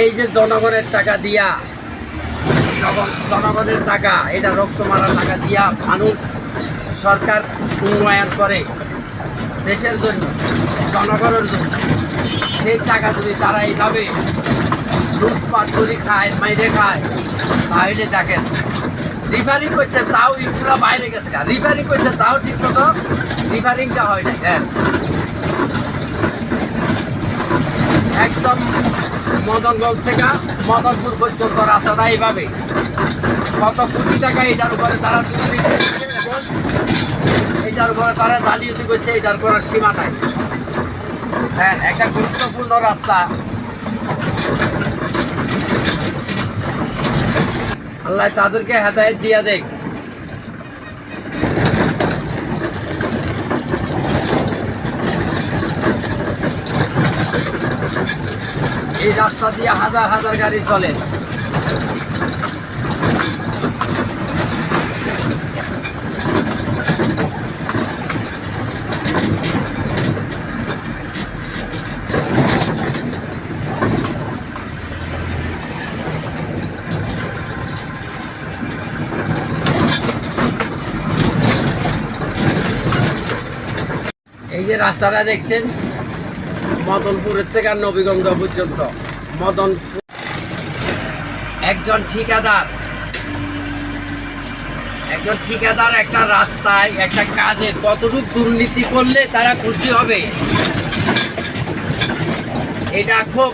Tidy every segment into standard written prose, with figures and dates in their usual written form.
এই যে জনগণের টাকা দিয়া, জনগণের টাকা, এটা রক্ত মারা টাকা দিয়া মানুষ সরকার উন্নয়ন করে দেশের জন্য, জনগণের জন্য। সেই টাকা যদি তারা এইভাবে লুটপাট করে খায়, মাইরে খায়, তাহলে দেখেন রিফারিং করছে তাও ইটগুলো বাইরে গেছে, রিফারিং করছে তাও ঠিক মতো রিফারিংটা হয় না। দেন একদম মদনগঞ্জ থেকে মদনপুর পর্যন্ত রাস্তাটা এইভাবে কত কোটি টাকা এটার উপরে তারা এটার উপরে তারা জালিয়াতি করছে, এটার কোনো সীমা নাই। হ্যাঁ, একটা গুরুত্বপূর্ণ রাস্তা। আল্লাহ তাদেরকে হেদায়েত দিয়া দেখ। এই রাস্তা দিয়ে হাজার হাজার গাড়ি চলে। এই যে রাস্তাটা দেখছেন মদনপুরের থেকে নবীগঞ্জ পর্যন্ত, মদনপুর একজন ঠিকাদার একটা রাস্তায় একটা কাজে কতটুকু দুর্নীতি করলে তারা খুশি হবে, এটা খুব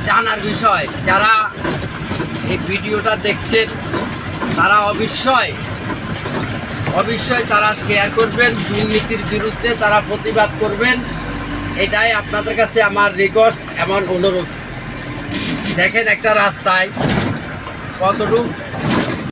জানার বিষয়। যারা এই ভিডিওটা দেখছেন তারা অবশ্যই তারা শেয়ার করবেন, দুর্নীতির বিরুদ্ধে তারা প্রতিবাদ করবেন। এটাই আপনাদের কাছে আমার রিকোয়েস্ট এবং অনুরোধ। দেখেন একটা রাস্তায় কতটুকু